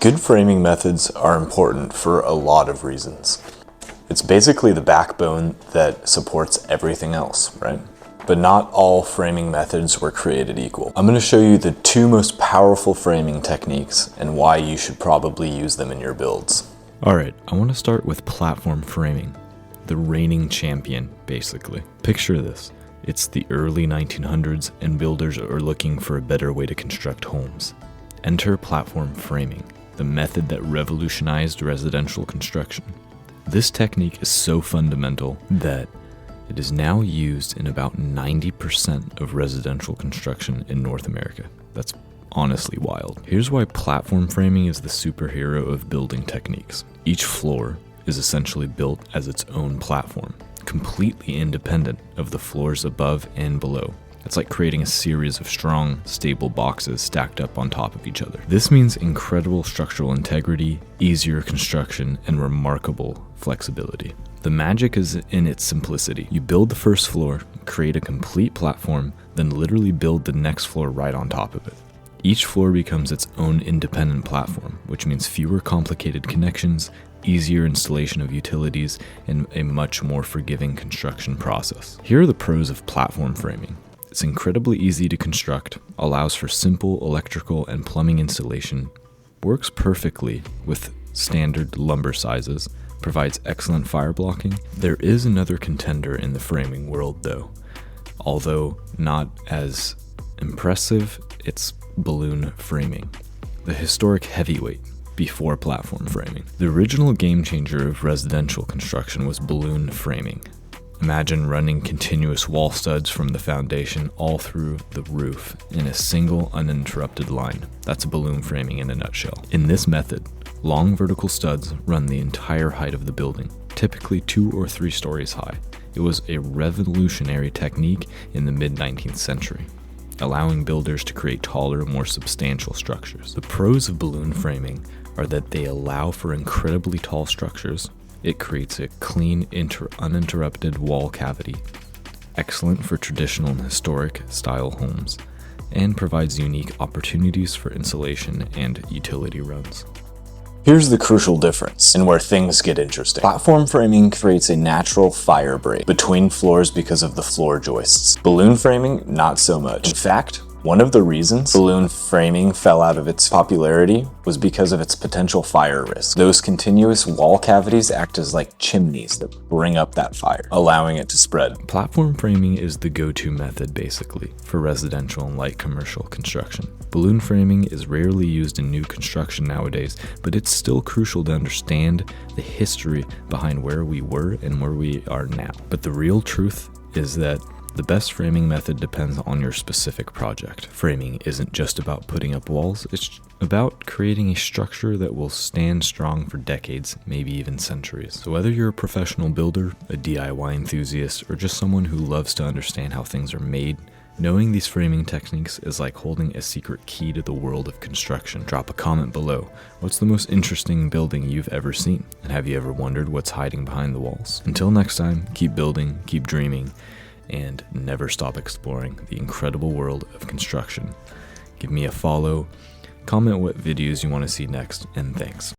Good framing methods are important for a lot of reasons. It's basically the backbone that supports everything else, right? But not all framing methods were created equal. I'm going to show you the two most powerful framing techniques and why you should probably use them in your builds. Alright, I want to start with platform framing. The reigning champion, basically. Picture this. It's the early 1900s and builders are looking for a better way to construct homes. Enter platform framing, the method that revolutionized residential construction. This technique is so fundamental that it is now used in about 90% of residential construction in North America. That's honestly wild. Here's why platform framing is the superhero of building techniques. Each floor is essentially built as its own platform, completely independent of the floors above and below. It's like creating a series of strong, stable boxes stacked up on top of each other. This means incredible structural integrity, easier construction, and remarkable flexibility. The magic is in its simplicity. You build the first floor, create a complete platform, then literally build the next floor right on top of it. Each floor becomes its own independent platform, which means fewer complicated connections, easier installation of utilities, and a much more forgiving construction process. Here are the pros of platform framing. It's incredibly easy to construct, allows for simple electrical and plumbing installation, works perfectly with standard lumber sizes, provides excellent fire blocking. There is another contender in the framing world though. Although not as impressive, it's balloon framing, the historic heavyweight before platform framing. The original game changer of residential construction was balloon framing. Imagine running continuous wall studs from the foundation all through the roof in a single uninterrupted line. That's balloon framing in a nutshell. In this method, long vertical studs run the entire height of the building, typically 2 or 3 stories high. It was a revolutionary technique in the mid-19th century, allowing builders to create taller, more substantial structures. The pros of balloon framing are that they allow for incredibly tall structures. It creates a clean, uninterrupted wall cavity, excellent for traditional and historic style homes, and provides unique opportunities for insulation and utility runs. Here's the crucial difference and where things get interesting. Platform framing creates a natural fire break between floors because of the floor joists. Balloon framing, not so much. In fact, one of the reasons balloon framing fell out of its popularity was because of its potential fire risk. Those continuous wall cavities act as like chimneys that bring up that fire, allowing it to spread. Platform framing is the go-to method basically for residential and light commercial construction. Balloon framing is rarely used in new construction nowadays, but it's still crucial to understand the history behind where we were and where we are now. But the real truth is that the best framing method depends on your specific project. Framing isn't just about putting up walls, it's about creating a structure that will stand strong for decades, maybe even centuries. So whether you're a professional builder, a DIY enthusiast, or just someone who loves to understand how things are made, knowing these framing techniques is like holding a secret key to the world of construction. Drop a comment below. What's the most interesting building you've ever seen? And have you ever wondered what's hiding behind the walls? Until next time, keep building, keep dreaming, and never stop exploring the incredible world of construction. Give me a follow, comment what videos you want to see next, and thanks.